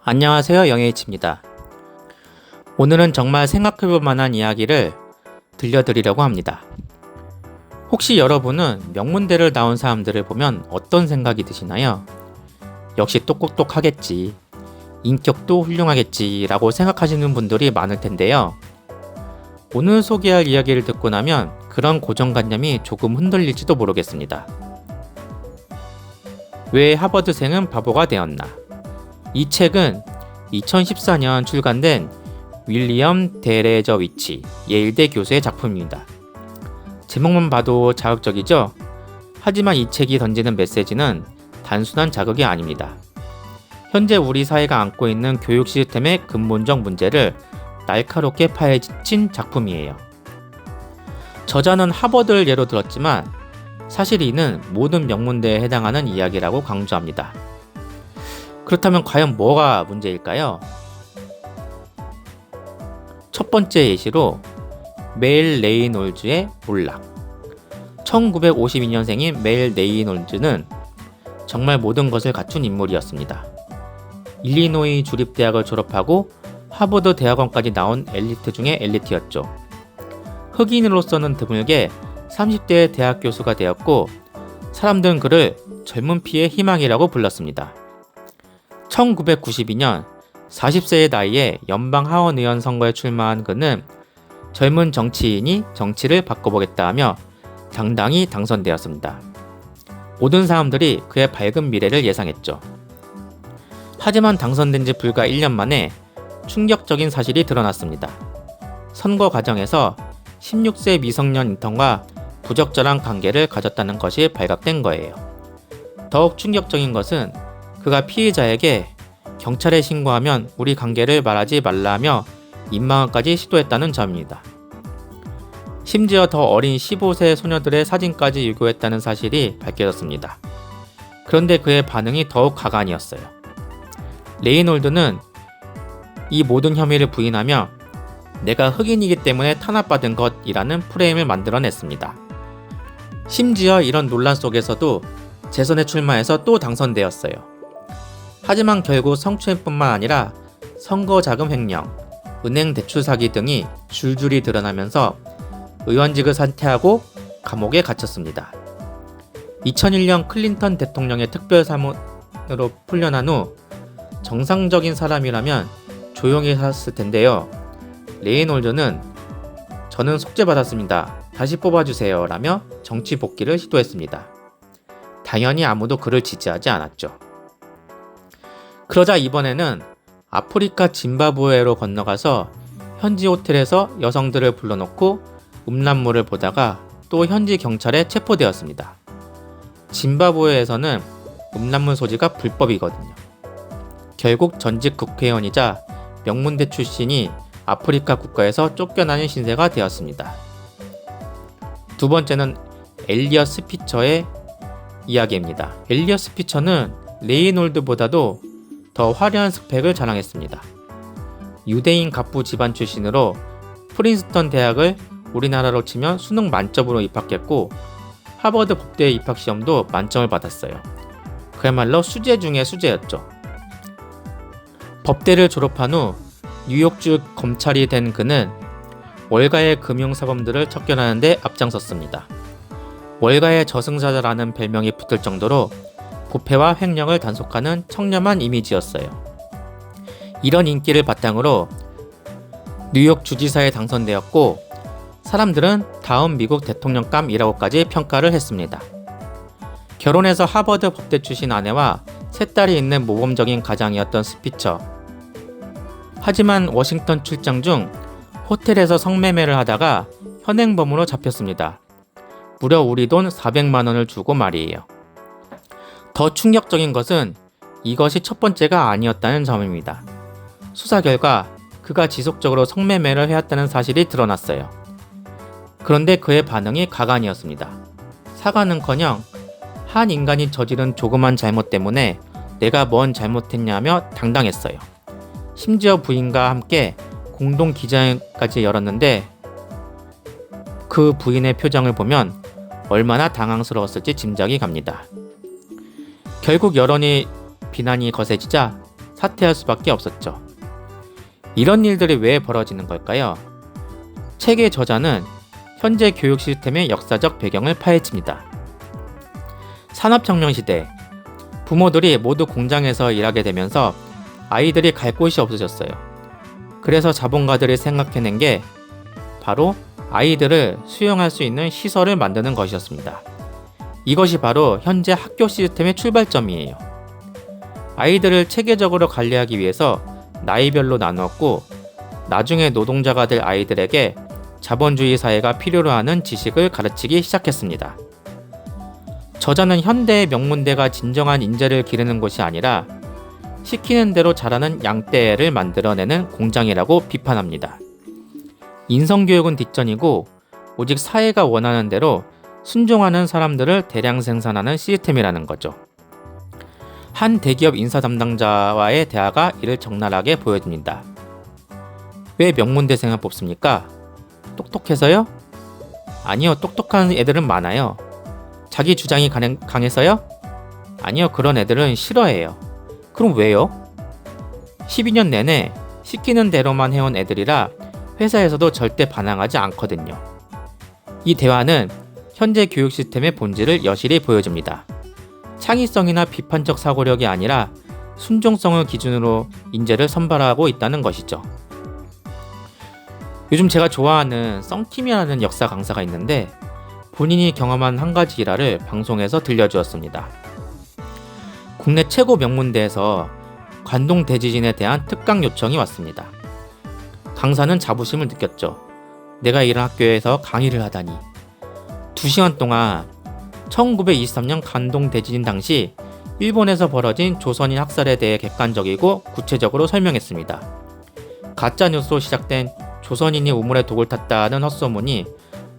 안녕하세요, 영혜이치입니다. 오늘은 정말 생각해볼 만한 이야기를 들려드리려고 합니다. 혹시 여러분은 명문대를 나온 사람들을 보면 어떤 생각이 드시나요? 역시 똑똑똑하겠지, 인격도 훌륭하겠지 라고 생각하시는 분들이 많을 텐데요. 오늘 소개할 이야기를 듣고 나면 그런 고정관념이 조금 흔들릴지도 모르겠습니다. 왜 하버드생은 바보가 되었나? 이 책은 2014년 출간된 윌리엄 데레저위치 예일대 교수의 작품입니다. 제목만 봐도 자극적이죠? 하지만 이 책이 던지는 메시지는 단순한 자극이 아닙니다. 현재 우리 사회가 안고 있는 교육 시스템의 근본적 문제를 날카롭게 파헤친 작품이에요. 저자는 하버드를 예로 들었지만 사실 이는 모든 명문대에 해당하는 이야기라고 강조합니다. 그렇다면 과연 뭐가 문제일까요? 첫 번째 예시로 메일 레이놀즈의 몰락. 1952년생인 메일 레이놀즈는 정말 모든 것을 갖춘 인물이었습니다. 일리노이 주립대학을 졸업하고 하버드 대학원까지 나온 엘리트 중의 엘리트였죠. 흑인으로서는 드물게 30대의 대학 교수가 되었고 사람들은 그를 젊은 피의 희망이라고 불렀습니다. 1992년 40세의 나이에 연방 하원의원 선거에 출마한 그는 젊은 정치인이 정치를 바꿔보겠다 하며 당당히 당선되었습니다. 모든 사람들이 그의 밝은 미래를 예상했죠. 하지만 당선된 지 불과 1년 만에 충격적인 사실이 드러났습니다. 선거 과정에서 16세 미성년 인턴과 부적절한 관계를 가졌다는 것이 발각된 거예요. 더욱 충격적인 것은 그가 피해자에게 경찰에 신고하면 우리 관계를 말하지 말라며 입망까지 시도했다는 점입니다. 심지어 더 어린 15세 소녀들의 사진까지 유교했다는 사실이 밝혀졌습니다. 그런데 그의 반응이 더욱 가관이었어요. 레이놀드는 이 모든 혐의를 부인하며 내가 흑인이기 때문에 탄압받은 것이라는 프레임을 만들어냈습니다. 심지어 이런 논란 속에서도 재선에 출마해서 또 당선되었어요. 하지만 결국 성추행뿐만 아니라 선거자금 횡령, 은행 대출 사기 등이 줄줄이 드러나면서 의원직을 사퇴하고 감옥에 갇혔습니다. 2001년 클린턴 대통령의 특별사무로 풀려난 후 정상적인 사람이라면 조용히 살았을 텐데요. 레이놀드는 저는 속죄받았습니다. 다시 뽑아주세요 라며 정치 복귀를 시도했습니다. 당연히 아무도 그를 지지하지 않았죠. 그러자 이번에는 아프리카 짐바브웨로 건너가서 현지 호텔에서 여성들을 불러놓고 음란물을 보다가 또 현지 경찰에 체포되었습니다. 짐바브웨에서는 음란물 소지가 불법이거든요. 결국 전직 국회의원이자 명문대 출신이 아프리카 국가에서 쫓겨나는 신세가 되었습니다. 두 번째는 엘리엇 스피처의 이야기입니다. 엘리엇 스피처는 레이놀드보다도 더 화려한 스펙을 자랑했습니다. 유대인 갑부 집안 출신으로 프린스턴 대학을 우리나라로 치면 수능 만점으로 입학했고 하버드 법대 입학 시험도 만점을 받았어요. 그야말로 수재 중의 수재였죠. 법대를 졸업한 후 뉴욕주 검찰이 된 그는 월가의 금융사범들을 척결하는 데 앞장섰습니다. 월가의 저승사자라는 별명이 붙을 정도로 부패와 횡령을 단속하는 청렴한 이미지였어요. 이런 인기를 바탕으로 뉴욕 주지사에 당선되었고 사람들은 다음 미국 대통령감이라고까지 평가를 했습니다. 결혼해서 하버드 법대 출신 아내와 세 딸이 있는 모범적인 가장이었던 스피처. 하지만 워싱턴 출장 중 호텔에서 성매매를 하다가 현행범으로 잡혔습니다. 무려 우리 돈 400만 원을 주고 말이에요. 더 충격적인 것은 이것이 첫 번째가 아니었다는 점입니다. 수사 결과 그가 지속적으로 성매매를 해왔다는 사실이 드러났어요. 그런데 그의 반응이 가관이었습니다. 사과는커녕 한 인간이 저지른 조그만 잘못 때문에 내가 뭔 잘못했냐며 당당했어요. 심지어 부인과 함께 공동 기자회견까지 열었는데 그 부인의 표정을 보면 얼마나 당황스러웠을지 짐작이 갑니다. 결국 여론이 비난이 거세지자 사퇴할 수밖에 없었죠. 이런 일들이 왜 벌어지는 걸까요? 책의 저자는 현재 교육 시스템의 역사적 배경을 파헤칩니다. 산업혁명 시대, 부모들이 모두 공장에서 일하게 되면서 아이들이 갈 곳이 없어졌어요. 그래서 자본가들이 생각해낸 게 바로 아이들을 수용할 수 있는 시설을 만드는 것이었습니다. 이것이 바로 현재 학교 시스템의 출발점이에요. 아이들을 체계적으로 관리하기 위해서 나이별로 나누었고, 나중에 노동자가 될 아이들에게 자본주의 사회가 필요로 하는 지식을 가르치기 시작했습니다. 저자는 현대의 명문대가 진정한 인재를 기르는 곳이 아니라 시키는 대로 자라는 양떼를 만들어내는 공장이라고 비판합니다. 인성교육은 뒷전이고 오직 사회가 원하는 대로 순종하는 사람들을 대량 생산하는 시스템이라는 거죠. 한 대기업 인사 담당자와의 대화가 이를 적나라하게 보여줍니다. 왜 명문대생을 뽑습니까? 똑똑해서요? 아니요, 똑똑한 애들은 많아요. 자기 주장이 강해서요? 아니요, 그런 애들은 싫어해요. 그럼 왜요? 12년 내내 시키는 대로만 해온 애들이라 회사에서도 절대 반항하지 않거든요. 이 대화는 현재 교육 시스템의 본질을 여실히 보여줍니다. 창의성이나 비판적 사고력이 아니라 순종성을 기준으로 인재를 선발하고 있다는 것이죠. 요즘 제가 좋아하는 썬킴이라는 역사 강사가 있는데 본인이 경험한 한 가지 일화를 방송에서 들려주었습니다. 국내 최고 명문대에서 관동 대지진에 대한 특강 요청이 왔습니다. 강사는 자부심을 느꼈죠. 내가 이런 학교에서 강의를 하다니. 2시간 동안 1923년 관동 대지진 당시 일본에서 벌어진 조선인 학살에 대해 객관적이고 구체적으로 설명했습니다. 가짜뉴스로 시작된 조선인이 우물에 독을 탔다는 헛소문이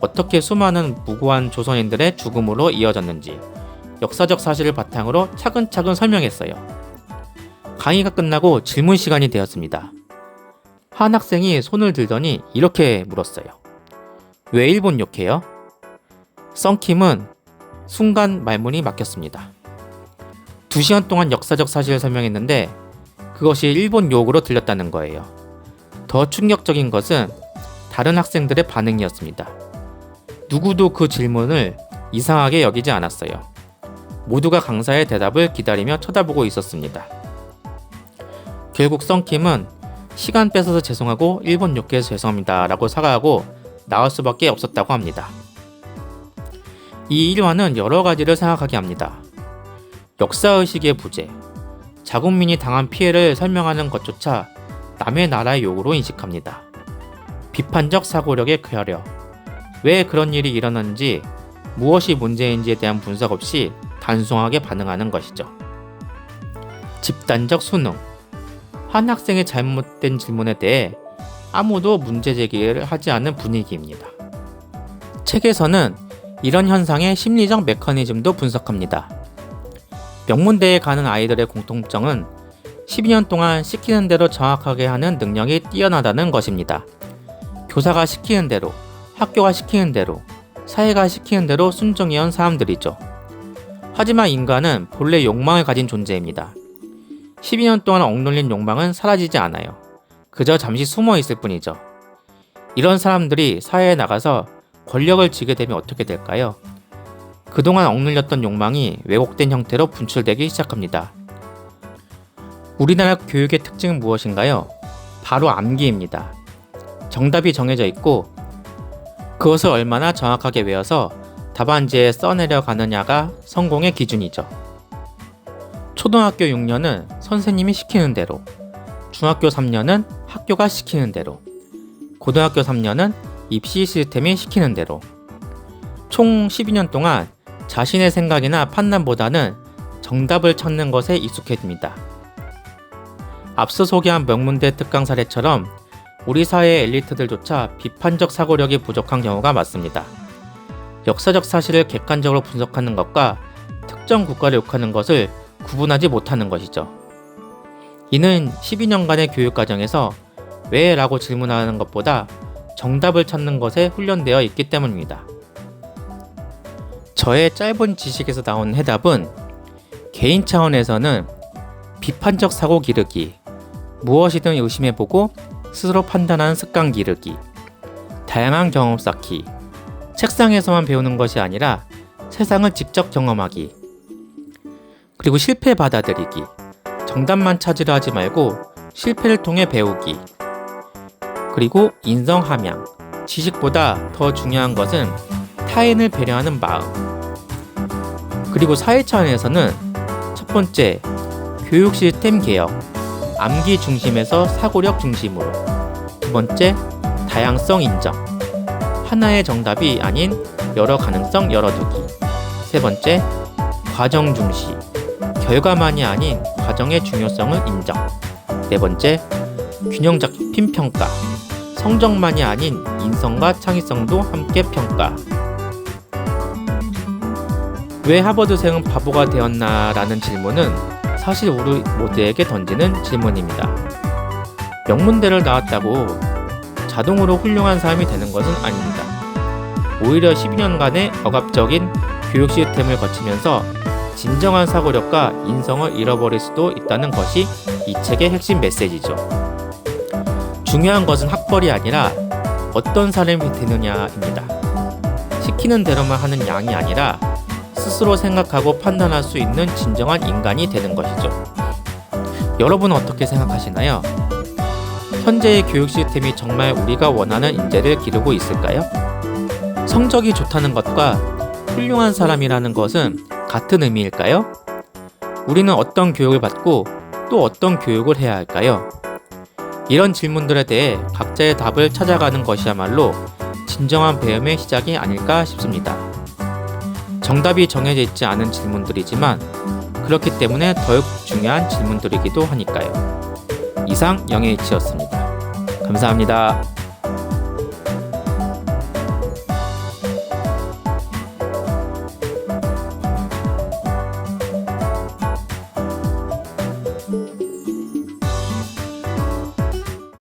어떻게 수많은 무고한 조선인들의 죽음으로 이어졌는지 역사적 사실을 바탕으로 차근차근 설명했어요. 강의가 끝나고 질문 시간이 되었습니다. 한 학생이 손을 들더니 이렇게 물었어요. 왜 일본 욕해요? 썬킴은 순간 말문이 막혔습니다. 2시간 동안 역사적 사실을 설명했는데 그것이 일본 욕으로 들렸다는 거예요. 더 충격적인 것은 다른 학생들의 반응이었습니다. 누구도 그 질문을 이상하게 여기지 않았어요. 모두가 강사의 대답을 기다리며 쳐다보고 있었습니다. 결국 썬킴은 시간 뺏어서 죄송하고 일본 욕해서 죄송합니다 라고 사과하고 나올 수밖에 없었다고 합니다. 이 일화는 여러 가지를 생각하게 합니다. 역사의식의 부재, 자국민이 당한 피해를 설명하는 것조차 남의 나라의 욕으로 인식합니다. 비판적 사고력의 결여, 왜 그런 일이 일어났는지 무엇이 문제인지에 대한 분석 없이 단순하게 반응하는 것이죠. 집단적 수능, 한 학생의 잘못된 질문에 대해 아무도 문제 제기를 하지 않는 분위기입니다. 책에서는 이런 현상의 심리적 메커니즘도 분석합니다. 명문대에 가는 아이들의 공통점은 12년 동안 시키는 대로 정확하게 하는 능력이 뛰어나다는 것입니다. 교사가 시키는 대로, 학교가 시키는 대로, 사회가 시키는 대로 순종해온 사람들이죠. 하지만 인간은 본래 욕망을 가진 존재입니다. 12년 동안 억눌린 욕망은 사라지지 않아요. 그저 잠시 숨어 있을 뿐이죠. 이런 사람들이 사회에 나가서 권력을 쥐게 되면 어떻게 될까요? 그동안 억눌렸던 욕망이 왜곡된 형태로 분출되기 시작합니다. 우리나라 교육의 특징은 무엇인가요? 바로 암기입니다. 정답이 정해져 있고 그것을 얼마나 정확하게 외워서 답안지에 써내려 가느냐가 성공의 기준이죠. 초등학교 6년은 선생님이 시키는 대로, 중학교 3년은 학교가 시키는 대로, 고등학교 3년은 입시 시스템이 시키는 대로. 총 12년 동안 자신의 생각이나 판단보다는 정답을 찾는 것에 익숙해집니다. 앞서 소개한 명문대 특강 사례처럼 우리 사회의 엘리트들조차 비판적 사고력이 부족한 경우가 많습니다. 역사적 사실을 객관적으로 분석하는 것과 특정 국가를 욕하는 것을 구분하지 못하는 것이죠. 이는 12년간의 교육과정에서 왜? 라고 질문하는 것보다 정답을 찾는 것에 훈련되어 있기 때문입니다. 저의 짧은 지식에서 나온 해답은 개인 차원에서는 비판적 사고 기르기, 무엇이든 의심해보고 스스로 판단하는 습관 기르기, 다양한 경험 쌓기, 책상에서만 배우는 것이 아니라 세상을 직접 경험하기, 그리고 실패 받아들이기, 정답만 찾으려 하지 말고 실패를 통해 배우기, 그리고 인성 함양, 지식보다 더 중요한 것은 타인을 배려하는 마음. 그리고 사회 차원에서는 첫 번째, 교육 시스템 개혁, 암기 중심에서 사고력 중심으로. 두 번째, 다양성 인정, 하나의 정답이 아닌 여러 가능성 열어두기. 세 번째, 과정 중시, 결과만이 아닌 과정의 중요성을 인정. 네 번째, 균형 잡힌 평가, 성적만이 아닌 인성과 창의성도 함께 평가. 왜 하버드생은 바보가 되었나? 라는 질문은 사실 우리 모두에게 던지는 질문입니다. 명문대를 나왔다고 자동으로 훌륭한 사람이 되는 것은 아닙니다. 오히려 12년간의 억압적인 교육 시스템을 거치면서 진정한 사고력과 인성을 잃어버릴 수도 있다는 것이 이 책의 핵심 메시지죠. 중요한 것은 학벌이 아니라 어떤 사람이 되느냐입니다. 시키는 대로만 하는 양이 아니라 스스로 생각하고 판단할 수 있는 진정한 인간이 되는 것이죠. 여러분은 어떻게 생각하시나요? 현재의 교육 시스템이 정말 우리가 원하는 인재를 기르고 있을까요? 성적이 좋다는 것과 훌륭한 사람이라는 것은 같은 의미일까요? 우리는 어떤 교육을 받고 또 어떤 교육을 해야 할까요? 이런 질문들에 대해 각자의 답을 찾아가는 것이야말로 진정한 배움의 시작이 아닐까 싶습니다. 정답이 정해져 있지 않은 질문들이지만 그렇기 때문에 더욱 중요한 질문들이기도 하니까요. 이상 영예이치였습니다. 감사합니다.